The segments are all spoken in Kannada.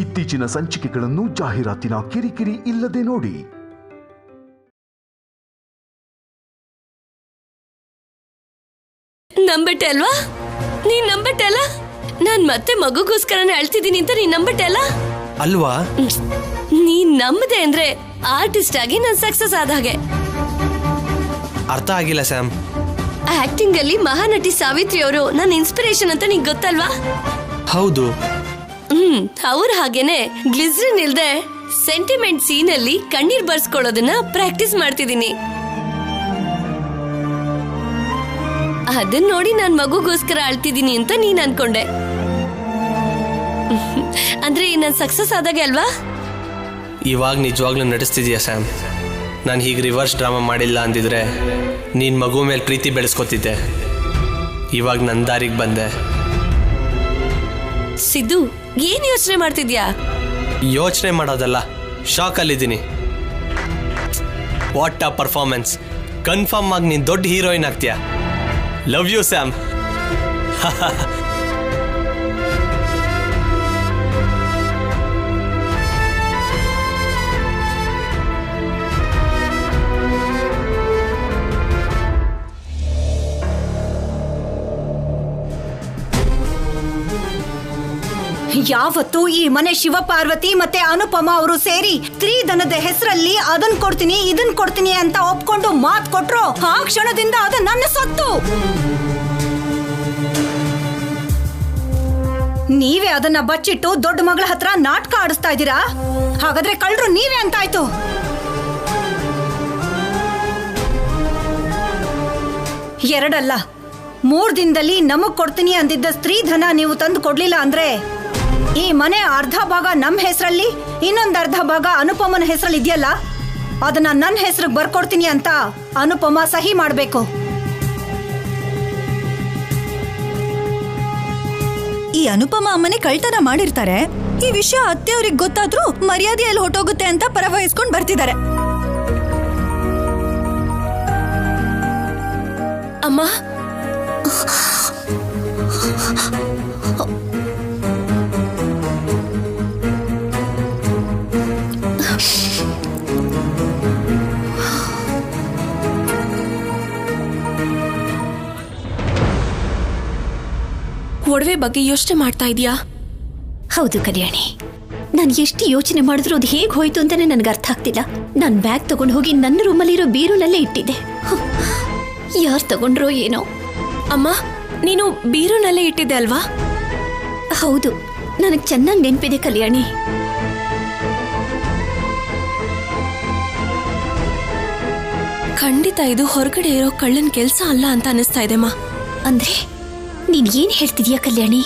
ಇತ್ತೀಚಿನ ಸಂಚಿಕೆಗಳನ್ನು ಜಾಹೀರಾತಿನ ಕಿರಿಕಿರಿ ಇಲ್ಲದೆ ನೋಡಿ. ನಂಬಟ್ಟೆ ಅಲ್ವಾ? ನೀನ್ ನಂಬಟ್ಟೆ ಅಲ್ಲ? ನಾನ್ ಮತ್ತೆ ಮಗುಗೋಸ್ಕರನೇ ಅಳ್ತಿದ್ದೀನಿ ಅಂತ ನೀನ್ ನಂಬಟ್ಟೆ ಅಲ್ಲ ಅಲ್ವಾ? ನೀನ್ ನಂಬದೆ ಅಂದ್ರೆ ಆರ್ಟಿಸ್ಟ್ ಆಗಿ ನಾನ್ ಸಕ್ಸಸ್ ಆದ ಹಾಗೆ. ಅರ್ಥ ಆಗಿಲ್ಲ ಸ್ಯಾಮ್. ಆಕ್ಟಿಂಗ್ ಅಲ್ಲಿ ಮಹಾನಟಿ ಸಾವಿತ್ರಿ ಅವರು ನನ್ನ ಇನ್ಸ್ಪಿರೇಷನ್ ಅಂತ ನಿಂಗೆ ಗೊತ್ತಲ್ವಾ? ಹೌದು. ಅವ್ರ ಹಾಗೇನೆ ಗ್ಲಿಸರಿನ್ ಇಲ್ದೆ ಸೆಂಟಿಮೆಂಟ್ ಸೀನ್ ಅಲ್ಲಿ ಕಣ್ಣೀರ್ ಬರ್ಸ್ಕೊಳ್ಳೋದನ್ನ ಪ್ರಾಕ್ಟೀಸ್ ಮಾಡ್ತಿದ್ದೀನಿ. ಅದನ್ನ ನೋಡಿ ನಾನ್ ಮಗುಗೋಸ್ಕರ ಅಳ್ತಿದ್ದೀನಿ ಅಂತ ನೀನ್ ಅನ್ಕೊಂಡೆ. ಅಂದ್ರೆ ನಾನ್ ಸಕ್ಸಸ್ ಆದಾಗೆ ಅಲ್ವಾ? ಇವಾಗ ನಿಜವಾಗ್ಲೂ ನಡೆಸ್ತಿದ್ಯಾ ಸ್ಯಾಮ್? ನಾನು ಹೀಗೆ ರಿವರ್ಸ್ ಡ್ರಾಮಾ ಮಾಡಿಲ್ಲ ಅಂದಿದ್ರೆ ನೀನ್ ಮಗು ಮೇಲೆ ಪ್ರೀತಿ ಬೆಳೆಸ್ಕೊತಿದ್ದೆ. ಇವಾಗ ನನ್ನ ದಾರಿಗೆ ಬಂದೆ. ಸಿದ್ದು, ಏನ್ ಯೋಚನೆ ಮಾಡ್ತಿದ್ಯಾ? ಯೋಚನೆ ಮಾಡೋದಲ್ಲ, ಶಾಕಲ್ಲಿದ್ದೀನಿ. What a performance! ಕನ್ಫರ್ಮ್ ಆಗಿ ನೀನು ದೊಡ್ಡ ಹೀರೋಯಿನ್ ಆಗ್ತೀಯಾ. Love you Sam. ಯಾವತ್ತು ಈ ಮನೆ ಶಿವಪಾರ್ವತಿ ಮತ್ತೆ ಅನುಪಮ ಅವರು ಸೇರಿ ಸ್ತ್ರೀಧನದ ಹೆಸರಲ್ಲಿ ಅದನ್ ಕೊಡ್ತೀನಿ ಇದನ್ ಕೊಡ್ತೀನಿ ಅಂತ ಒಪ್ಕೊಂಡು ಮಾತ್ ಕೊಟ್ರು, ಆ ಕ್ಷಣದಿಂದ ಅದು ನನ್ನ ಸೊತ್ತು. ನೀವೇ ಅದನ್ನ ಬಚ್ಚಿಟ್ಟು ದೊಡ್ಡ ಮಗಳ ಹತ್ರ ನಾಟಕ ಆಡಿಸ್ತಾ ಇದ್ದೀರಾ. ಹಾಗಾದ್ರೆ ಕಳ್ರು ನೀವೇ ಅಂತಾಯ್ತು. ಎರಡಲ್ಲ 3 ದಿನದಲ್ಲಿ ನಮಗ್ ಕೊಡ್ತೀನಿ ಅಂದಿದ್ದ ಸ್ತ್ರೀಧನ ನೀವು ತಂದು ಕೊಡ್ಲಿಲ್ಲ ಅಂದ್ರೆ ಈ ಮನೆ ಅರ್ಧ ಭಾಗ ನಮ್ಮ ಹೆಸರಲ್ಲಿ, ಇನ್ನೊಂದು ಅರ್ಧ ಭಾಗ ಅನುಪಮನ ಹೆಸರಲ್ಲಿ ಇದೆಯಲ್ಲ, ಅದನ್ನ ನನ್ನ ಹೆಸರಿಗೆ ಬರ್ಕೊಡ್ತೀನಿ ಅಂತ ಅನುಪಮ ಸಹಿ ಮಾಡ್ಬೇಕು. ಈ ಅನುಪಮ ಅಮ್ಮನೆ ಕಳ್ತನ ಮಾಡಿರ್ತಾರೆ. ಈ ವಿಷಯ ಅತ್ತೆಯವ್ರಿಗೆ ಗೊತ್ತಾದ್ರೂ ಮರ್ಯಾದೆಯಲ್ಲಿ ಹೊಟ್ಟೋಗುತ್ತೆ ಅಂತ ಪರವಹಿಸ್ಕೊಂಡು ಬರ್ತಿದ್ದಾರೆ. ಅಮ್ಮ, ಒಡವೆ ಬಗ್ಗೆ ಯೋಚನೆ ಮಾಡ್ತಾ ಇದೀಯಾ? ಹೌದು ಕಲ್ಯಾಣಿ, ನಾನು ಎಷ್ಟು ಯೋಚನೆ ಮಾಡಿದ್ರು ಅದು ಹೇಗೆ ಹೋಯ್ತು ಅಂತಾನೆ ನನಗೆ ಅರ್ಥ ಆಗ್ತಿಲ್ಲ. ನಾನು ಬ್ಯಾಗ್ ತಗೊಂಡು ಹೋಗಿ ನನ್ನ ರೂಮಲ್ಲಿರೋ ಬೀರುನಲ್ಲೇ ಇಟ್ಟಿದ್ದೆ. ಯಾರು ತಗೊಂಡ್ರೋ ಏನೋ. ಅಮ್ಮ, ನೀನು ಬೀರುನಲ್ಲೇ ಇಟ್ಟಿದ್ದೆ ಅಲ್ವಾ? ಹೌದು, ನನಗೆ ಚೆನ್ನಾಗಿ ನೆನಪಿದೆ ಕಲ್ಯಾಣಿ. ಖಂಡಿತ ಇದು ಹೊರಗಡೆ ಇರೋ ಕಳ್ಳನ ಕೆಲಸ ಅಲ್ಲ ಅಂತ ಅನಿಸ್ತಾ ಇದೆಮ್ಮ. ಅಂದ್ರೆ ನೀನ್ ಏನ್ ಹೇಳ್ತಿದ್ಯಾ ಕಲ್ಯಾಣಿ?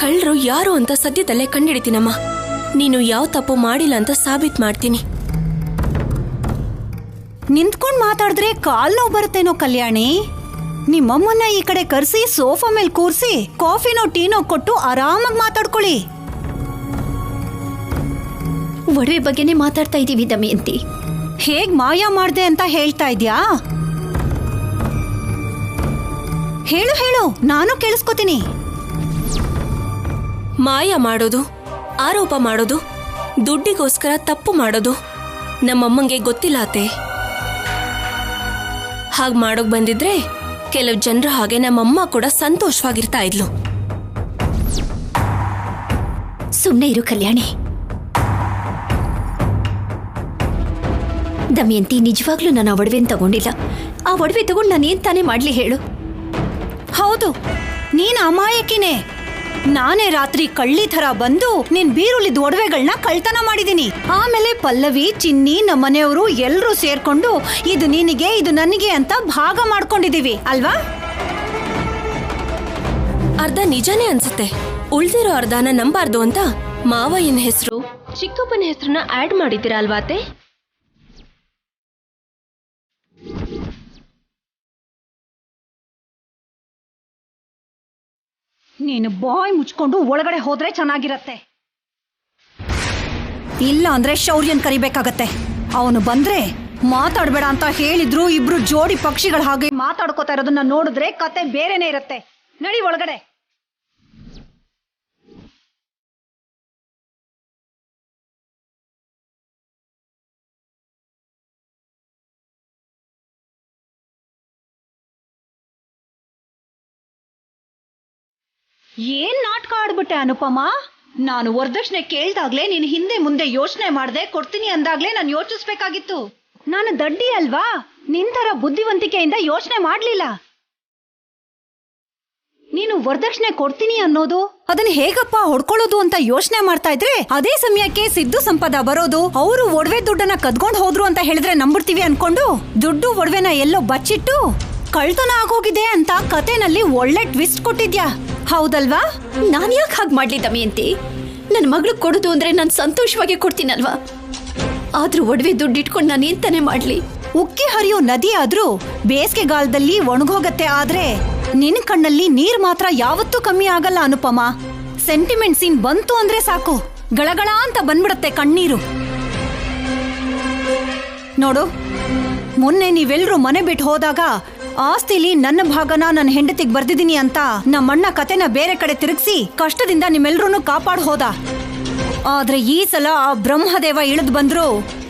ಕಳ್ಳರು ಯಾರು ಅಂತ ಸದ್ಯದಲ್ಲೇ ಕಂಡಿಡಿತೀನಮ್ಮ. ನೀನು ಯಾವ ತಪ್ಪು ಮಾಡಿಲ್ಲ ಅಂತ ಸಾಬೀತ್ ಮಾಡ್ತೀನಿ. ನಿಂತ್ಕೊಂಡ್ ಮಾತಾಡಿದ್ರೆ ಕಾಲ್ ನೋವು ಬರುತ್ತೇನೋ ಕಲ್ಯಾಣಿ. ನಿಮ್ಮಮ್ಮನ್ನ ಈ ಕಡೆ ಕರೆಸಿ ಸೋಫಾ ಮೇಲೆ ಕೂರಿಸಿ ಕಾಫಿನೋ ಟೀನೋ ಕೊಟ್ಟು ಆರಾಮಾಗಿ ಮಾತಾಡ್ಕೊಳ್ಳಿ. ಒಡವೆ ಬಗ್ಗೆನೇ ಮಾತಾಡ್ತಾ ಇದೀವಿ ದಮಯಂತಿ. ಹೇಗ್ ಮಾಯ ಮಾಡ್ದೆ ಅಂತ ಹೇಳ್ತಾ ಇದ್ಯಾ? ಹೇಳು ಹೇಳು, ನಾನು ಕೇಳಿಸ್ಕೊತೀನಿ. ಮಾಯ ಮಾಡೋದು, ಆರೋಪ ಮಾಡೋದು, ದುಡ್ಡಿಗೋಸ್ಕರ ತಪ್ಪು ಮಾಡೋದು ನಮ್ಮಮ್ಮಂಗೆ ಗೊತ್ತಿಲ್ಲ ಅತ್ತೆ. ಹಾಗೆ ಮಾಡೋಕ್ ಬಂದಿದ್ರೆ ಕೆಲವು ಜನರ ಹಾಗೆ ನಮ್ಮಮ್ಮ ಕೂಡ ಸಂತೋಷವಾಗಿರ್ತಾ ಇದ್ಲು. ಸುಮ್ಮನೆ ಇರು ಕಲ್ಯಾಣಿ. ದಮಯಂತಿ, ನಿಜವಾಗ್ಲೂ ನಾನು ಆ ಒಡವೆನ ತಗೊಂಡಿಲ್ಲ. ಆ ಒಡವೆ ತಗೊಂಡು ನಾನು ಏನ್ ತಾನೇ ಮಾಡ್ಲಿ ಹೇಳು? ಹೌದು, ನೀನ್ ಅಮಾಯಕಿನೇ. ನಾನೇ ರಾತ್ರಿ ಕಳ್ಳಿ ಥರ ಬಂದು ನಿನ್ ಬೀರುಲಿದ್ದ ಒಡವೆಗಳನ್ನ ಕಳ್ತನ ಮಾಡಿದೀನಿ. ಆಮೇಲೆ ಪಲ್ಲವಿ, ಚಿನ್ನಿ, ನಮ್ಮನೆಯವರು ಎಲ್ಲರೂ ಸೇರ್ಕೊಂಡು ಇದು ನಿನಗೆ ಇದು ನನಗೆ ಅಂತ ಭಾಗ ಮಾಡ್ಕೊಂಡಿದೀವಿ ಅಲ್ವಾ? ಅರ್ಧ ನಿಜಾನೇ ಅನ್ಸುತ್ತೆ. ಉಳ್ದಿರೋ ಅರ್ಧನ ನಂಬಾರ್ದು ಅಂತ ಮಾವಯ್ಯನ ಹೆಸರು, ಚಿಕ್ಕಪ್ಪನ ಹೆಸರನ್ನ ಆಡ್ ಮಾಡಿದ್ದೀರಾ ಅಲ್ವಾ ಅತ್ತೆ? ನೀನು ಬಾಯ್ ಮುಚ್ಕೊಂಡು ಒಳಗಡೆ ಹೋದ್ರೆ ಚೆನ್ನಾಗಿರತ್ತೆ. ಇಲ್ಲ ಅಂದ್ರೆ ಶೌರ್ಯನ್ ಕರಿಬೇಕಾಗತ್ತೆ. ಅವನು ಬಂದ್ರೆ ಮಾತಾಡ್ಬೇಡ ಅಂತ ಹೇಳಿದ್ರು ಇಬ್ರು ಜೋಡಿ ಪಕ್ಷಿಗಳ ಹಾಗೆ ಮಾತಾಡ್ಕೋತಾ ಇರೋದನ್ನ ನೋಡಿದ್ರೆ ಕತೆ ಬೇರೆನೇ ಇರತ್ತೆ. ನಡಿ ಒಳಗಡೆ. ಏನ್ ನಾಟಕ ಆಡ್ಬಿಟ್ಟೆ ಅನುಪಮ. ನಾನು ವರದಕ್ಷಿಣೆ ಕೇಳ್ದಾಗ್ಲೇ ನೀನ್ ಹಿಂದೆ ಮುಂದೆ ಯೋಚನೆ ಮಾಡ್ದೆ, ಕೊಡ್ತೀನಿ ಅಂದಾಗ್ಲೇ ನಾನು ಯೋಚಿಸ್ಬೇಕಾಗಿತ್ತು. ನಾನು ದಡ್ಡಿ ಅಲ್ವಾ? ನಿನ್ ತರ ಬುದ್ಧಿವಂತಿಕೆಯಿಂದ ಯೋಚನೆ ಮಾಡ್ಲಿಲ್ಲ. ನೀನು ವರದಕ್ಷಿಣೆ ಕೊಡ್ತೀನಿ ಅನ್ನೋದು ಅದನ್ನ ಹೇಗಪ್ಪ ಹೊಡ್ಕೊಳ್ಳೋದು ಅಂತ ಯೋಚನೆ ಮಾಡ್ತಾ ಇದ್ರೆ, ಅದೇ ಸಮಯಕ್ಕೆ ಸಿದ್ದು ಸಂಪದ ಬರೋದು, ಅವರು ಒಡವೆ ದುಡ್ಡನ್ನ ಕದ್ಕೊಂಡ್ ಹೋದ್ರು ಅಂತ ಹೇಳಿದ್ರೆ ನಂಬಿಡ್ತೀವಿ ಅನ್ಕೊಂಡು ದುಡ್ಡು ಒಡವೆನ ಎಲ್ಲೋ ಬಚ್ಚಿಟ್ಟು ಕಳ್ತನ ಆಗೋಗಿದೆ ಅಂತ ಕತೆನಲ್ಲಿ ಒಳ್ಳೆ ಟ್ವಿಸ್ಟ್ ಕೊಟ್ಟಿದ್ಯಾ, ಹೌದಲ್ವಾ? ನಾನ್ ಯಾಕೆ ಹಾಗೆ ಮಾಡ್ಲಿ ದಮಯಂತಿ? ನನ್ನ ಮಗಳು ಕೊಡುದು ಅಂದ್ರೆ ನಾನು ಸಂತೋಷವಾಗಿ ಕೊಡ್ತೀನಲ್ವಾ? ಆದ್ರೂ ಒಡವೆ ದುಡ್ಡು ಇಟ್ಕೊಂಡು ನಾನು ಏನ್ ತಾನೇ ಮಾಡ್ಲಿ? ಉಕ್ಕಿ ಹರಿಯೋ ನದಿ ಆದ್ರೂ ಬೇಸಿಗೆಗಾಲದಲ್ಲಿ ಒಣಗೋಗತ್ತೆ, ಆದ್ರೆ ನಿನ್ ಕಣ್ಣಲ್ಲಿ ನೀರ್ ಮಾತ್ರ ಯಾವತ್ತೂ ಕಮ್ಮಿ ಆಗಲ್ಲ ಅನುಪಮ. ಸೆಂಟಿಮೆಂಟ್ ಸೀನ್ ಬಂತು ಅಂದ್ರೆ ಸಾಕು, ಗಳಗಳ ಅಂತ ಬಂದ್ಬಿಡತ್ತೆ ಕಣ್ಣೀರು. ನೋಡು, ಮೊನ್ನೆ ನೀವೆಲ್ರೂ ಮನೆ ಬಿಟ್ಟು ಹೋದಾಗ ಆಸ್ತಿಲಿ ನನ್ನ ಭಾಗನ ನನ್ನ ಹೆಂಡತಿಗೆ ಬರ್ದಿದ್ದೀನಿ ಅಂತ ನಮ್ಮಣ್ಣ ಕತೆನ ಬೇರೆ ಕಡೆ ತಿರುಗಿಸಿ ಕಷ್ಟದಿಂದ ನಿಮ್ಮೆಲ್ರೂ ಕಾಪಾಡ್ ಹೋದ. ಆದ್ರೆ ಈ ಸಲ ಆ ಬ್ರಹ್ಮದೇವ ಇಳಿದು ಬಂದ್ರು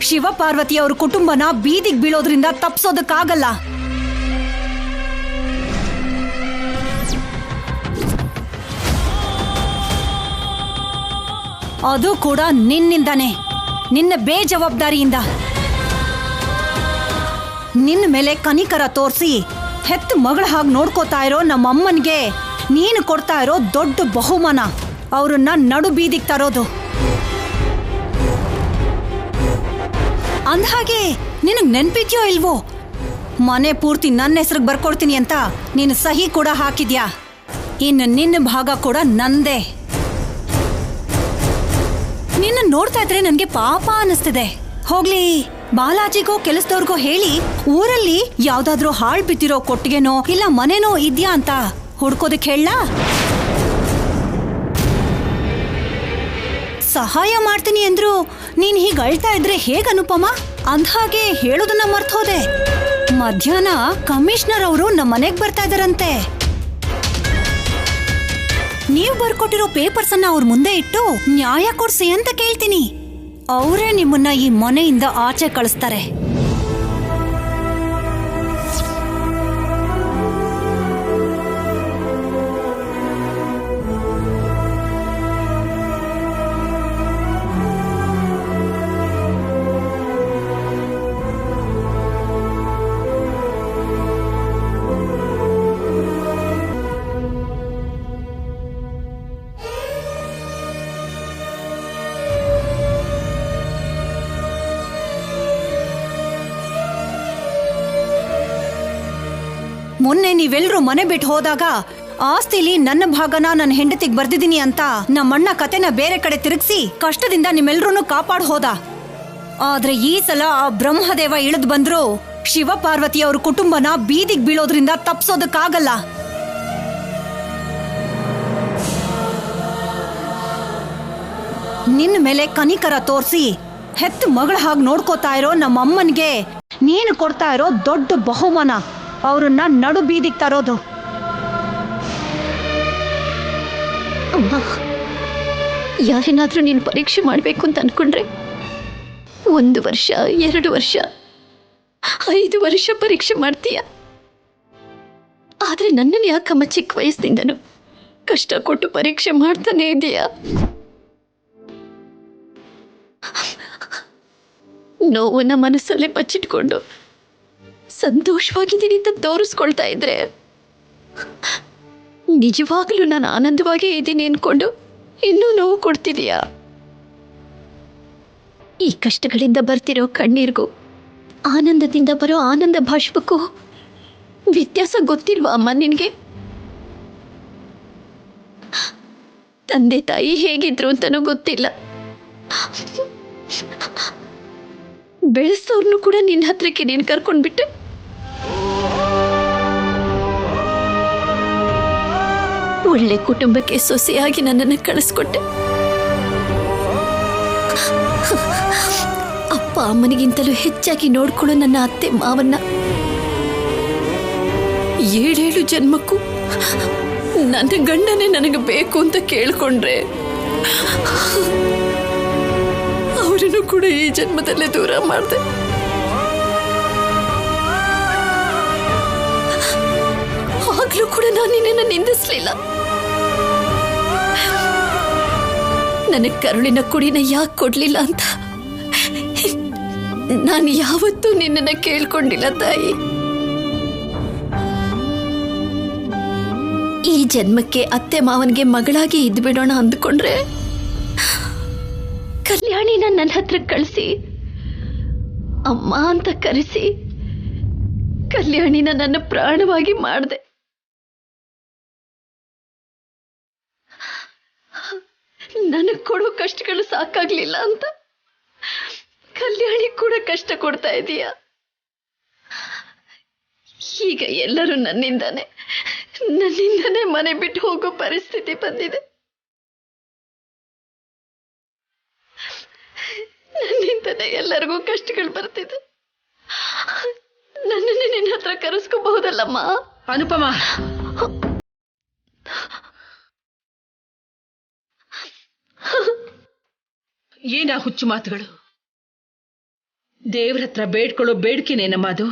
ಶಿವ ಪಾರ್ವತಿ ಅವ್ರ ಕುಟುಂಬನ ಬೀದಿಗೆ ಬೀಳೋದ್ರಿಂದ ತಪ್ಸೋದಕ್ಕಾಗಲ್ಲ. ಅದು ಕೂಡ ನಿನ್ನಿಂದಾನೆ, ನಿನ್ನ ಬೇಜವಾಬ್ದಾರಿಯಿಂದ. ನಿನ್ನ ಮೇಲೆ ಕನಿಕರ ತೋರಿಸಿ ಹೆತ್ತು ಮಗಳ ಹಾಗೆ ನೋಡ್ಕೋತಾ ಇರೋ ನಮ್ಮಮ್ಮನಿಗೆ ನೀನು ಕೊಡ್ತಾ ಇರೋ ದೊಡ್ಡ ಬಹುಮಾನ ಅವ್ರನ್ನ ನಡು ಬೀದಿಗೆ ತರೋದು. ಅಂದ್ಹಾಗೆ ನಿನಗ್ ನೆನ್ಪಿದ್ಯೋ ಇಲ್ವೋ, ಮನೆ ಪೂರ್ತಿ ನನ್ನ ಹೆಸರಿಗೆ ಬರ್ಕೊಡ್ತೀನಿ ಅಂತ ನೀನು ಸಹಿ ಕೂಡ ಹಾಕಿದ್ಯಾ. ಇನ್ನು ನಿನ್ನ ಭಾಗ ಕೂಡ ನಂದೇ. ನಿನ್ನ ನೋಡ್ತಾ ಇದ್ರೆ ನನ್ಗೆ ಪಾಪ ಅನಿಸ್ತಿದೆ. ಹೋಗ್ಲಿ, ಬಾಲಾಜಿಗೋ ಕೆಲಸದವ್ರಿಗೋ ಹೇಳಿ ಊರಲ್ಲಿ ಯಾವ್ದಾದ್ರೂ ಹಾಳ್ ಬಿದ್ದಿರೋ ಕೊಟ್ಟಿಗೆನೋ ಇಲ್ಲ ಮನೆನೋ ಇದ್ಯಾ ಅಂತ ಹುಡ್ಕೋದಕ್ಕೆ ಹೇಳ. ಸಹಾಯ ಮಾಡ್ತೀನಿ ಅಂದ್ರು ನೀನ್ ಹೀಗ್ ಅಳ್ತಾ ಇದ್ರೆ ಹೇಗ್ ಅನುಪಮ? ಅಂದ್ಹಾಗೆ ಹೇಳೋದನ್ನ ಮರ್ತೋದೆ. ಮಧ್ಯಾಹ್ನ ಕಮಿಷನರ್ ಅವರು ನಮ್ಮ ಮನೆಗ್ ಬರ್ತಾ ಇದಾರಂತೆ. ನೀವ್ ಬರ್ಕೊಟ್ಟಿರೋ ಪೇಪರ್ಸ್ ಅನ್ನ ಅವ್ರ ಮುಂದೆ ಇಟ್ಟು ನ್ಯಾಯ ಕೊಡ್ಸಿ ಅಂತ ಕೇಳ್ತೀನಿ. ಅವರೇ ನಿಮ್ಮನ್ನ ಈ ಮನೆಯಿಂದ ಆಚೆ ಕಳಿಸ್ತಾರೆ. ಮೊನ್ನೆ ನೀವೆಲ್ರೂ ಮನೆ ಬಿಟ್ಟು ಹೋದಾಗ ಆಸ್ತಿಲಿ ನನ್ನ ಭಾಗನ ನನ್ನ ಹೆಂಡತಿಗೆ ಬರ್ದಿದ್ದೀನಿ ಅಂತ ನಮ್ಮಣ್ಣ ಕತೆನ ಬೇರೆ ಕಡೆ ತಿರುಗಿಸಿ ಕಷ್ಟದಿಂದ ನಿಮ್ಮೆಲ್ರೂ ಕಾಪಾಡ್ ಹೋದ. ಆದ್ರೆ ಈ ಸಲ ಆ ಬ್ರಹ್ಮದೇವ ಇಳಿದು ಬಂದ್ರು ಶಿವ ಪಾರ್ವತಿ ಅವ್ರ ಕುಟುಂಬನ ಬೀದಿಗೆ ಬೀಳೋದ್ರಿಂದ ತಪ್ಸೋದಕ್ಕಾಗಲ್ಲ. ನಿನ್ನ ಮೇಲೆ ಕನಿಕರ ತೋರಿಸಿ ಹೆತ್ತು ಮಗಳ ಹಾಗೆ ನೋಡ್ಕೋತಾ ಇರೋ ನಮ್ಮಮ್ಮನಿಗೆ ನೀನು ಕೊಡ್ತಾ ಇರೋ ದೊಡ್ಡ ಬಹುಮಾನ ಅವ್ರನ್ನ ನಡು ಬೀದಿಗೆ ತರೋದು. ಅಮ್ಮ, ಯಾರೇನಾದ್ರೂ ನೀನು ಪರೀಕ್ಷೆ ಮಾಡಬೇಕು ಅಂತ ಅನ್ಕೊಂಡ್ರೆ 1 ವರ್ಷ, 2 ವರ್ಷ, 5 ವರ್ಷ ಪರೀಕ್ಷೆ ಮಾಡ್ತೀಯ. ಆದ್ರೆ ನನ್ನನ್ನು ಯಾಕಮ್ಮ ಚಿಕ್ಕ ವಯಸ್ಸಿನಿಂದನು ಕಷ್ಟ ಕೊಟ್ಟು ಪರೀಕ್ಷೆ ಮಾಡ್ತಾನೆ ಇದೆಯಾ? ನೋವನ್ನ ಮನಸ್ಸಲ್ಲೇ ಬಚ್ಚಿಟ್ಕೊಂಡು ಸಂತೋಷವಾಗಿದ್ದೀನಿ ಅಂತ ತೋರಿಸ್ಕೊಳ್ತಾ ಇದ್ರೆ ನಿಜವಾಗ್ಲೂ ನಾನು ಆನಂದವಾಗೇ ಇದ್ದೀನಿ ಅನ್ಕೊಂಡು ಇನ್ನೂ ನೋವು ಕೊಡ್ತಿದೀಯಾ? ಈ ಕಷ್ಟಗಳಿಂದ ಬರ್ತಿರೋ ಕಣ್ಣೀರಿಗೂ ಆನಂದದಿಂದ ಬರೋ ಆನಂದ ಭಾಷ್ಪಕ್ಕೂ ವ್ಯತ್ಯಾಸ ಗೊತ್ತಿಲ್ವಾ ಅಮ್ಮ ನಿನಗೆ? ತಂದೆ ತಾಯಿ ಹೇಗಿದ್ರು ಅಂತನೂ ಗೊತ್ತಿಲ್ಲ. ಬೆಳೆಸೋರ್ನು ಕೂಡ ನಿನ್ನ ಹತ್ರಕ್ಕೆ ನೀನು ಕರ್ಕೊಂಡ್ಬಿಟ್ಟೆ. ಒಳ್ಳೆ ಕುಟುಂಬಕ್ಕೆ ಸೊಸೆಯಾಗಿ ನನ್ನನ್ನು ಕಳಿಸ್ಕೊಟ್ಟೆ. ಅಪ್ಪ ಅಮ್ಮನಿಗಿಂತಲೂ ಹೆಚ್ಚಾಗಿ ನೋಡ್ಕೊಳ್ಳೋ ನನ್ನ ಅತ್ತೆ ಮಾವನ್ನ 7 ಜನ್ಮಕ್ಕೂ ನನ್ನ ಗಂಡನೇ ನನಗೆ ಬೇಕು ಅಂತ ಕೇಳ್ಕೊಂಡ್ರೆ ಅವರನ್ನು ಕೂಡ ಈ ಜನ್ಮದಲ್ಲೇ ದೂರ ಮಾಡಿದೆ. ಆಗ್ಲೂ ಕೂಡ ನಾನು ನಿನ್ನನ್ನು ನಿಂದಿಸ್ಲಿಲ್ಲ. ನನಗೆ ಕರುಳಿನ ಕುಡಿನ ಯಾಕೆ ಕೊಡ್ಲಿಲ್ಲ ಅಂತ ನಾನು ಯಾವತ್ತೂ ನಿನ್ನನ್ನ ಕೇಳ್ಕೊಂಡಿಲ್ಲ ತಾಯಿ. ಈ ಜನ್ಮಕ್ಕೆ ಅತ್ತೆ ಮಾವನಿಗೆ ಮಗಳಾಗಿ ಇದ್ಬಿಡೋಣ ಅಂದ್ಕೊಂಡ್ರೆ ಕಲ್ಯಾಣಿನ ನನ್ನ ಹತ್ರ ಕಳಿಸಿ ಅಮ್ಮ ಅಂತ ಕರೆಸಿ ಕಲ್ಯಾಣಿನ ನನ್ನ ಪ್ರಾಣವಾಗಿ ಮಾಡಿದೆ. ನನಗೆ ಕೊಡೋ ಕಷ್ಟಗಳು ಸಾಕಾಗ್ಲಿಲ್ಲ ಅಂತ ಕಲ್ಯಾಣಿ ಕೂಡ ಕಷ್ಟ ಕೊಡ್ತಾ ಇದೀಯ. ಈಗ ಎಲ್ಲರೂ ನನ್ನಿಂದಾನೆ ಮನೆ ಬಿಟ್ಟು ಹೋಗೋ ಪರಿಸ್ಥಿತಿ ಬಂದಿದೆ. ನನ್ನಿಂದಾನೆ ಎಲ್ಲರಿಗೂ ಕಷ್ಟಗಳು ಬರ್ತಿದೆ. ನನ್ನನ್ನೇ ನಿನ್ನ ಹತ್ರ ಕರೆಸ್ಕೋಬಹುದಲ್ಲಮ್ಮ? ಅನುಪಮ, ಏನ ಹುಚ್ಚು ಮಾತುಗಳು? ದೇವ್ರ ಹತ್ರ ಬೇಡ್ಕೊಳ್ಳೋ ಬೇಡಿಕೆನೇನಮ್ಮ ಅದು?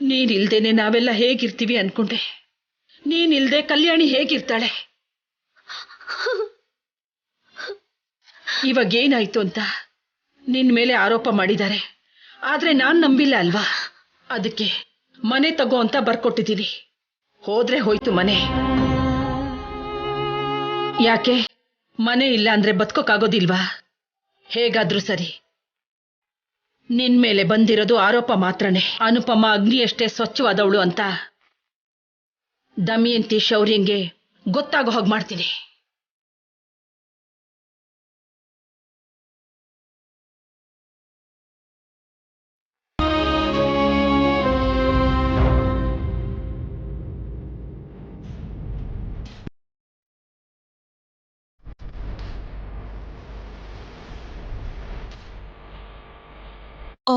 ನೀನಿಲ್ದೇನೆ ನಾವೆಲ್ಲ ಹೇಗಿರ್ತೀವಿ ಅನ್ಕೊಂಡೆ. ನೀನಿಲ್ದೆ ಕಲ್ಯಾಣಿ ಹೇಗಿರ್ತಾಳೆ? ಇವಾಗೇನಾಯ್ತು ಅಂತ ನಿನ್ ಮೇಲೆ ಆರೋಪ ಮಾಡಿದ್ದಾರೆ. ಆದ್ರೆ ನಾನ್ ನಂಬಿಲ್ಲ ಅಲ್ವಾ? ಅದಕ್ಕೆ ಮನೆ ತಗೋ ಅಂತ ಬರ್ಕೊಟ್ಟಿದ್ದೀನಿ. ಹೋದ್ರೆ ಹೋಯ್ತು ಮನೆ. ಯಾಕೆ ಮನೆ ಇಲ್ಲ ಅಂದ್ರೆ ಬದುಕೋಕ್ಕಾಗೋದಿಲ್ವಾ? ಹೇಗಾದ್ರೂ ಸರಿ, ನಿನ್ ಮೇಲೆ ಬಂದಿರೋದು ಆರೋಪ ಮಾತ್ರನೇ. ಅನುಪಮ ಅಗ್ನಿಯಷ್ಟೇ ಸ್ವಚ್ಛವಾದವಳು ಅಂತ ದಮಯಂತಿ ಶೌರ್ಯಂಗೆ ಗೊತ್ತಾಗೋ ಹಾಗೆ ಮಾಡ್ತೀನಿ.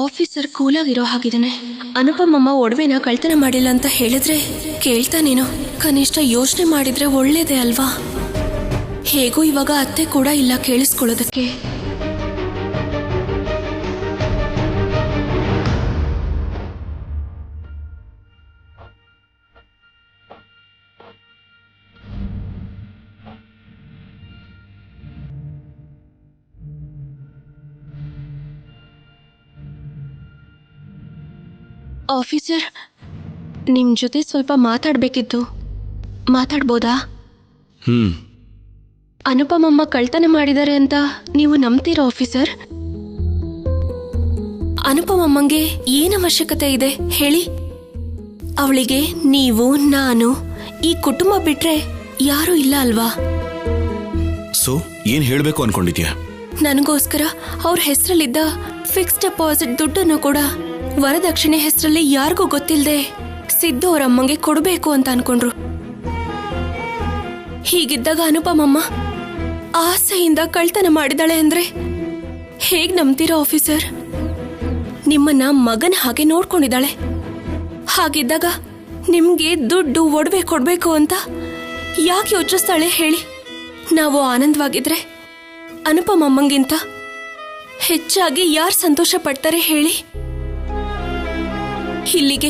ಆಫೀಸರ್ ಕೂಲಾಗಿರೋ ಹಾಗಿದ್ದಾನೆ. ಅನುಪಮಮ್ಮ ಒಡವೆನ ಕಳ್ತನ ಮಾಡಿಲ್ಲ ಅಂತ ಹೇಳಿದ್ರೆ ಕೇಳ್ತಾನೇನೋ. ಕನಿಷ್ಠ ಯೋಚನೆ ಮಾಡಿದ್ರೆ ಒಳ್ಳೇದೇ ಅಲ್ವಾ? ಹೇಗೂ ಇವಾಗ ಅತ್ತೆ ಕೂಡ ಇಲ್ಲ ಕೇಳಿಸ್ಕೊಳ್ಳೋದಕ್ಕೆ. ಆಫೀಸರ್, ನಿಮ್ ಜೊತೆ ಸ್ವಲ್ಪ ಮಾತಾಡ್ಬೇಕಿತ್ತು. ಮಾತಾಡ್ಬೋದಾ? ಅನುಪಮಮ್ಮ ಕಳ್ತನ ಮಾಡಿದ್ದಾರೆ ಅಂತ ನೀವು ನಂಬ್ತೀರಾ ಆಫೀಸರ್? ಅನುಪಮಮ್ಮಂಗೆ ಏನು ಅವಶ್ಯಕತೆ ಇದೆ ಹೇಳಿ? ಅವಳಿಗೆ ನೀವು, ನಾನು, ಈ ಕುಟುಂಬ ಬಿಟ್ರೆ ಯಾರೂ ಇಲ್ಲ ಅಲ್ವಾ? ಸೊ ಏನ್ ಹೇಳ್ಬೇಕು ಅನ್ಕೊಂಡಿದ್ಯಾ? ನನಗೋಸ್ಕರ ಅವ್ರ ಹೆಸರಲ್ಲಿದ್ದ ಫಿಕ್ಸ್ ಡೆಪಾಸಿಟ್ ದುಡ್ಡನ್ನು ಕೂಡ ವರದಕ್ಷಿಣೆ ಹೆಸರಲ್ಲಿ ಯಾರಿಗೂ ಗೊತ್ತಿಲ್ಲದೆ ಸಿದ್ದು ಅವ್ರ ಅಮ್ಮಂಗೆ ಕೊಡಬೇಕು ಅಂತ ಅನ್ಕೊಂಡ್ರು. ಹೀಗಿದ್ದಾಗ ಅನುಪಮಮ್ಮ ಆಸೆಯಿಂದ ಕಳ್ತನ ಮಾಡಿದಾಳೆ ಅಂದ್ರೆ ಹೇಗ್ ನಂಬ್ತೀರಾ ಆಫೀಸರ್? ನಿಮ್ಮನ್ನ ಮಗನ ಹಾಗೆ ನೋಡ್ಕೊಂಡಿದ್ದಾಳೆ. ಹಾಗಿದ್ದಾಗ ನಿಮ್ಗೆ ದುಡ್ಡು ಒಡವೆ ಕೊಡ್ಬೇಕು ಅಂತ ಯಾಕೆ ಯೋಚಿಸ್ತಾಳೆ ಹೇಳಿ? ನಾವು ಆನಂದವಾಗಿದ್ರೆ ಅನುಪಮಮ್ಮಂಗಿಂತ ಹೆಚ್ಚಾಗಿ ಯಾರು ಸಂತೋಷ ಪಡ್ತಾರೆ ಹೇಳಿ? ಇಲ್ಲಿಗೆ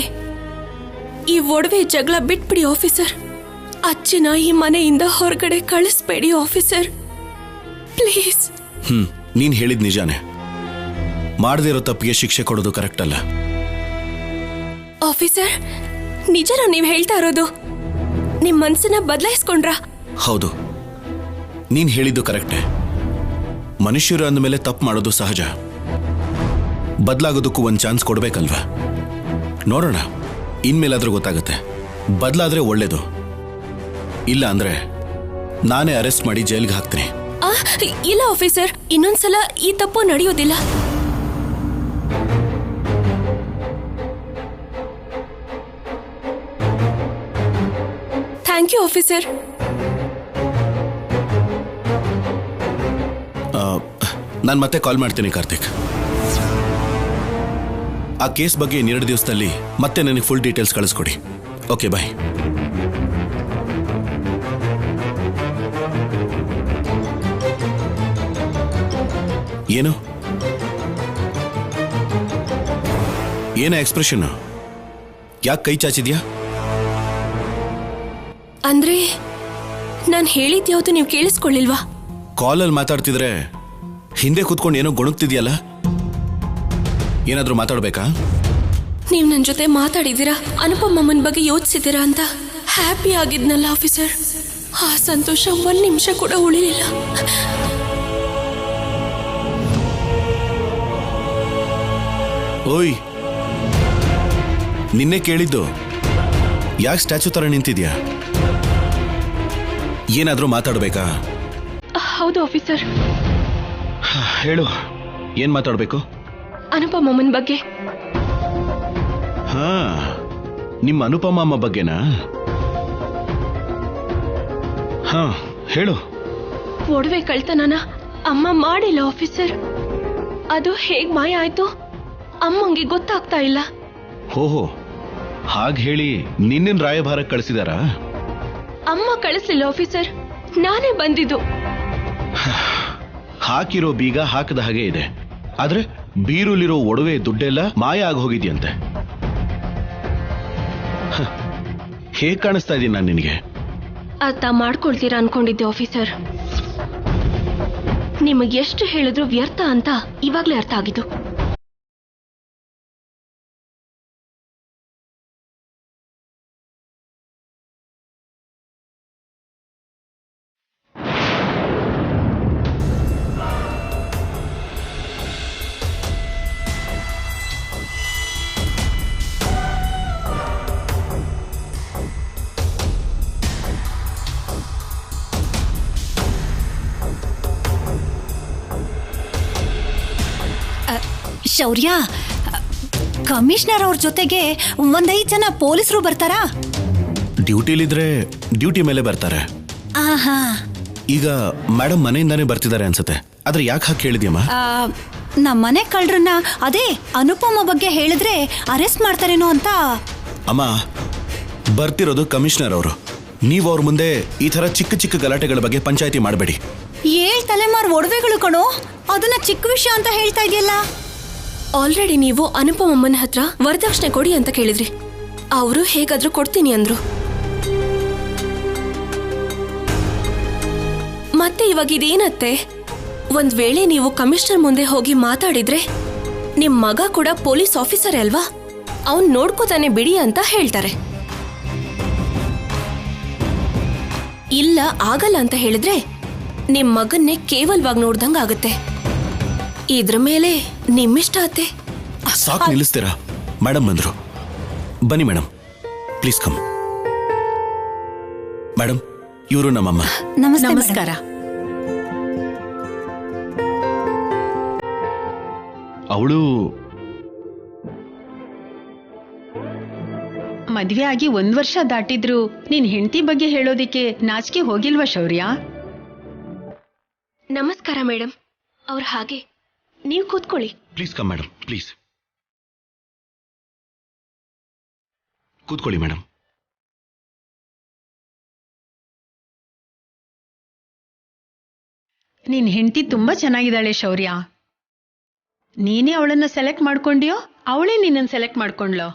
ಈ ಒಡವೆ ಜಗಳ ಬಿಟ್ಬಿಡಿ ಆಫೀಸರ್. ಅಚ್ಚಿನ ಈ ಮನೆಯಿಂದ ಹೊರಗಡೆ ಕಳಿಸ್ಬೇಡಿ ಆಫೀಸರ್, ಪ್ಲೀಸ್. ನೀನ್ ಹೇಳಿದ್ ನಿಜಾನೇ. ಮಾಡದೇ ಇರೋ ತಪ್ಪಿಗೆ ಶಿಕ್ಷೆ ಕೊಡೋದು ಕರೆಕ್ಟ್ ಅಲ್ಲ. ಆಫೀಸರ್, ನಿಜನ ನೀವ್ ಹೇಳ್ತಾ ಇರೋದು? ನಿಮ್ ಮನ್ಸನ್ನ ಬದಲಾಯಿಸ್ಕೊಂಡ್ರಾ? ಹೌದು, ನೀನ್ ಹೇಳಿದ್ದು ಕರೆಕ್ಟೇ. ಮನುಷ್ಯರು ಅಂದಮೇಲೆ ತಪ್ಪು ಮಾಡೋದು ಸಹಜ. ಬದಲಾಗೋದಕ್ಕೂ ಒಂದ್ ಚಾನ್ಸ್ ಕೊಡ್ಬೇಕಲ್ವಾ? ನೋಡೋಣ, ಇನ್ಮೇಲಾದ್ರೂ ಗೊತ್ತಾಗುತ್ತೆ. ಬದಲಾದ್ರೆ ಒಳ್ಳೇದು, ಇಲ್ಲ ಅಂದ್ರೆ ನಾನೇ ಅರೆಸ್ಟ್ ಮಾಡಿ ಜೈಲ್ಗೆ ಹಾಕ್ತೀನಿ. ಇಲ್ಲ ಆಫೀಸರ್, ಇನ್ನೊಂದ್ಸಲ ಈ ತಪ್ಪು ನಡೆಯೋದಿಲ್ಲ. Thank you officer. ನಾನು ಮತ್ತೆ ಕಾಲ್ ಮಾಡ್ತೀನಿ ಕಾರ್ತಿಕ್. ಆ ಕೇಸ್ ಬಗ್ಗೆ 2 ದಿವಸದಲ್ಲಿ ಮತ್ತೆ ನನಗೆ ಫುಲ್ ಡೀಟೇಲ್ಸ್ ಕಳಿಸ್ಕೊಡಿ. ಓಕೆ, ಬಾಯ್. ಏನು ಏನ ಎಕ್ಸ್ಪ್ರೆಷನ್? ಯಾಕೆ ಕೈ ಚಾಚಿದ್ಯಾ? ಅಂದ್ರೆ ನಾನು ಹೇಳಿದ್ಯಾವುದು ನೀವು ಕೇಳಿಸ್ಕೊಳ್ಳಿಲ್ವಾ? ಕಾಲಲ್ಲಿ ಮಾತಾಡ್ತಿದ್ರೆ ಹಿಂದೆ ಕೂತ್ಕೊಂಡು ಏನೋ ಗೊಣಗ್ತಿದ್ಯಲ್ಲ, ಏನಾದ್ರೂ ಮಾತಾಡ್ಬೇಕಾ? ನೀವು ನನ್ನ ಜೊತೆ ಮಾತಾಡಿದ್ದೀರಾ, ಅನುಪಮಮ್ಮನ ಬಗ್ಗೆ ಯೋಚಿಸಿದ್ದೀರಾ ಅಂತ ಹ್ಯಾಪಿ ಆಗಿದ್ನಲ್ಲ ಆಫೀಸರ್. ಆ ಸಂತೋಷ ಒಂದ್ ನಿಮಿಷ ಕೂಡ ಉಳಿಲಿಲ್ಲ. ಓಯ್, ನಿನ್ನೆ ಕೇಳಿದ್ದು, ಯಾಕೆ ಸ್ಟ್ಯಾಚು ತರ ನಿಂತಿದ್ಯಾ? ಏನಾದ್ರೂ ಮಾತಾಡ್ಬೇಕಾ? ಹೌದು ಆಫೀಸರ್. ಹೇಳು, ಏನ್ ಮಾತಾಡ್ಬೇಕು? ಅನುಪಮಮ್ಮನ ಬಗ್ಗೆ. ಹಾ, ನಿಮ್ಮ ಅನುಪಮ ಅಮ್ಮ ಬಗ್ಗೆನಾ? ಹಾ, ಹೇಳು. ಒಡವೆ ಕಳ್ತನನ ಅಮ್ಮ ಮಾಡಿಲ್ಲ ಆಫೀಸರ್. ಅದು ಹೇಗ್ ಮಾಯ ಆಯ್ತು ಅಮ್ಮಂಗೆ ಗೊತ್ತಾಗ್ತಾ ಇಲ್ಲ. ಓಹೋ, ಹಾಗೆ ಹೇಳಿ ನಿನ್ನಿನ ರಾಯಭಾರಕ್ಕೆ ಕಳಿಸಿದಾರಾ? ಅಮ್ಮ ಕಳಿಸ್ಲಿಲ್ಲ ಆಫೀಸರ್, ನಾನೇ ಬಂದಿದ್ದು. ಹಾಕಿರೋ ಬೀಗ ಹಾಕದ ಹಾಗೆ ಇದೆ, ಆದ್ರೆ ಬೀರುಲಿರೋ ಒಡವೆ ದುಡ್ಡೆಲ್ಲ ಮಾಯ ಆಗಿ ಹೋಗಿದ್ಯಂತೆ. ಹೇಗ್ ಕಾಣಿಸ್ತಾ ಇದೀನಿ ನಾನು ನಿನಗೆ? ಅರ್ಥ ಮಾಡ್ಕೊಳ್ತೀರಾ ಅನ್ಕೊಂಡಿದ್ದೆ ಆಫೀಸರ್. ನಿಮಗೆ ಎಷ್ಟು ಹೇಳಿದ್ರು ವ್ಯರ್ಥ ಅಂತ ಇವಾಗ್ಲೇ ಅರ್ಥ ಆಗಿದ್ದು. ಶೌರ್ಯ, ಕಮಿಷನರ್ ಅವ್ರ ಜೊತೆಗೆ 5 ಜನ ಪೊಲೀಸರು ಬರ್ತಾರಾ? ಡ್ಯೂಟಿಲಿದ್ರೆ ಡ್ಯೂಟಿ ಮೇಲೆ ಬರ್ತಾರೆ. ಆಹಾ, ಈಗ ಮೇಡಮ್ ಮನೆಯಿಂದಾನೇ ಬರ್ತಿದ್ದಾರೆ ಅನ್ಸುತ್ತೆ. ಆದ್ರೆ ಯಾಕೆ ಹಾಕಿ ಹೇಳಿದ್ಯಮ್ಮ? ನಮ್ಮನೆ ಕಳ್ರನ್ನ ಅದೇ ಅನುಪಮ ಬಗ್ಗೆ ಹೇಳಿದ್ರೆ ಅರೆಸ್ಟ್ ಮಾಡ್ತಾರೇನೋ ಅಂತ. ಅಮ್ಮ, ಬರ್ತಿರೋದು ಕಮಿಷನರ್ ಅವರು. ನೀವು ಅವ್ರ ಮುಂದೆ ಈ ತರ ಚಿಕ್ಕ ಚಿಕ್ಕ ಗಲಾಟೆಗಳ ಬಗ್ಗೆ ಪಂಚಾಯಿತಿ ಮಾಡಬೇಡಿ. 7 ತಲೆಮಾರು ಒಡವೆಗಳು ಕಣೋ, ಅದನ್ನ ಚಿಕ್ಕ ವಿಷಯ ಅಂತ ಹೇಳ್ತಾ ಇದೆಯಲ್ಲ. ಆಲ್ರೆಡಿ ನೀವು ಅನುಪಮಮ್ಮನ ಹತ್ರ ವರದಕ್ಷಿಣೆ ಕೊಡಿ ಅಂತ ಕೇಳಿದ್ರಿ. ಅವರು ಹೇಗಾದ್ರೂ ಕೊಡ್ತೀನಿ ಅಂದ್ರು. ಮತ್ತೆ ಇವಾಗ ಇದೇನತ್ತೆ? ಒಂದ್ ವೇಳೆ ನೀವು ಕಮಿಷನರ್ ಮುಂದೆ ಹೋಗಿ ಮಾತಾಡಿದ್ರೆ ನಿಮ್ ಮಗ ಕೂಡ ಪೊಲೀಸ್ ಆಫೀಸರ್ ಅಲ್ವಾ, ಅವನ್ ನೋಡ್ಕೋತಾನೆ ಬಿಡಿ ಅಂತ ಹೇಳ್ತಾರೆ. ಇಲ್ಲ ಆಗಲ್ಲ ಅಂತ ಹೇಳಿದ್ರೆ ನಿಮ್ ಮಗನ್ನೇ ಕೇವಲವಾಗಿ ನೋಡ್ದಂಗ ಆಗುತ್ತೆ. ಇದ್ರ ಮೇಲೆ ನಿಮ್ಮಿಷ್ಟ ಅತ್ತೆ. ಸಾಕು, ನಿಲ್ಲಿಸ್ತೀರಾ? ಮೇಡಮ್ ಬಂದ್ರು. ಬನ್ನಿ ಮೇಡಮ್, ಪ್ಲೀಸ್ ಕಮ್. ಮೇಡಮ್, ಇವರು ನಮ್ಮಮ್ಮ. ನಮಸ್ಕಾರ. ಅವಳು ಮದ್ವೆ ಆಗಿ 1 ವರ್ಷ ದಾಟಿದ್ರು ನಿನ್ ಹೆಂಡತಿ ಬಗ್ಗೆ ಹೇಳೋದಿಕ್ಕೆ ನಾಚಿಕೆ ಹೋಗಿಲ್ವಾ ಶೌರ್ಯ? ನಮಸ್ಕಾರ ಮೇಡಮ್. ಅವ್ರು ಹಾಗೆ, ನೀವು ಕೂತ್ಕೊಳ್ಳಿ. ಪ್ಲೀಸ್ ಕಮ್ ಮೇಡಮ್, ಪ್ಲೀಸ್ ಕೂತ್ಕೊಳ್ಳಿ ಮೇಡಮ್. ನಿನ್ ಹೆಂಡತಿ ತುಂಬಾ ಚೆನ್ನಾಗಿದ್ದಾಳೆ ಶೌರ್ಯ. ನೀನೇ ಅವಳನ್ನ ಸೆಲೆಕ್ಟ್ ಮಾಡ್ಕೊಂಡ್ಯೋ ಅವಳೇ ನಿನ್ನನ್ನು ಸೆಲೆಕ್ಟ್ ಮಾಡ್ಕೊಂಡ್ಲೋ?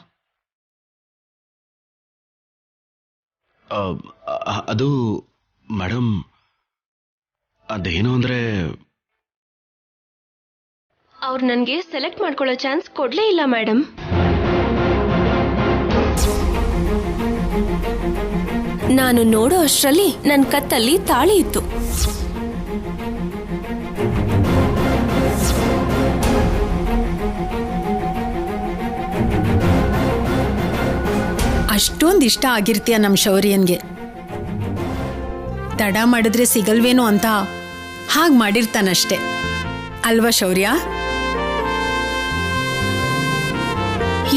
ಅದು ಮೇಡಮ್, ಅದೇನು ಅಂದ್ರೆ ಅವ್ರು ನನಗೆ ಸೆಲೆಕ್ಟ್ ಮಾಡ್ಕೊಳ್ಳೋ ಚಾನ್ಸ್ ಕೊಡ್ಲೇ ಇಲ್ಲ ಮೇಡಮ್. ನಾನು ನೋಡೋ ಅಷ್ಟರಲ್ಲಿ ನನ್ನ ಕತ್ತಲ್ಲಿ ತಾಳಿ ಇತ್ತು. ಅಷ್ಟೊಂದು ಇಷ್ಟ ಆಗಿರ್ತೀಯ ನಮ್ ಶೌರ್ಯನ್ಗೆ. ತಡ ಮಾಡಿದ್ರೆ ಸಿಗಲ್ವೇನೋ ಅಂತ ಹಾಗೆ ಮಾಡಿರ್ತಾನಷ್ಟೆ ಅಲ್ವಾ ಶೌರ್ಯ?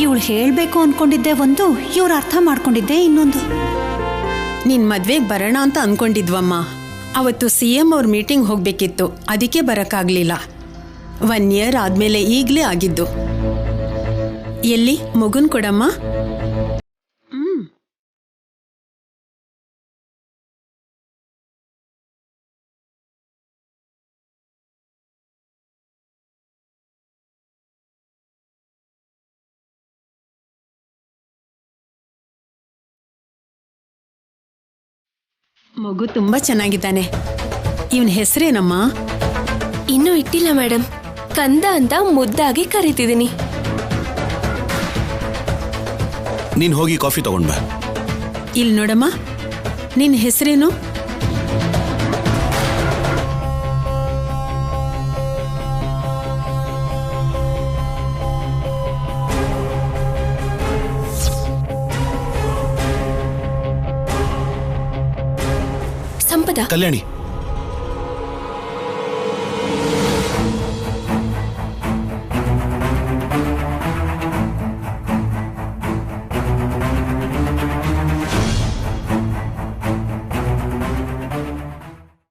ಇವಳು ಹೇಳ್ಬೇಕು ಅನ್ಕೊಂಡಿದ್ದೆ ಒಂದು, ಇವ್ರು ಅರ್ಥ ಮಾಡ್ಕೊಂಡಿದ್ದೆ ಇನ್ನೊಂದು. ನಿನ್ ಮದ್ವೆಗೆ ಬರೋಣ ಅಂತ ಅನ್ಕೊಂಡಿದ್ವಮ್ಮ. ಅವತ್ತು CM ಅವ್ರ ಮೀಟಿಂಗ್ ಹೋಗ್ಬೇಕಿತ್ತು, ಅದಕ್ಕೆ ಬರಕ್ಕಾಗ್ಲಿಲ್ಲ. 1 ಇಯರ್ ಆದ್ಮೇಲೆ ಈಗ್ಲೇ ಆಗಿದ್ದು. ಎಲ್ಲಿ ಮಗುನ್ ಕೊಡಮ್ಮ. ಮಗು ತುಂಬಾ ಚೆನ್ನಾಗಿದ್ದಾನೆ. ಇವನ್ ಹೆಸರೇನಮ್ಮ? ಇನ್ನೂ ಇಟ್ಟಿಲ್ಲ ಮೇಡಮ್. ಕಂದ ಅಂತ ಮುದ್ದಾಗಿ ಕರಿತಿದ್ದೀನಿ. ನೀನ್ ಹೋಗಿ ಕಾಫಿ ತಗೊಂಡ್ ಬಾ. ಇಲ್ಲಿ ನೋಡಮ್ಮ, ನಿನ್ನ ಹೆಸರೇನು? ಸಂಪದ. ಕಲ್ಯಾಣಿ.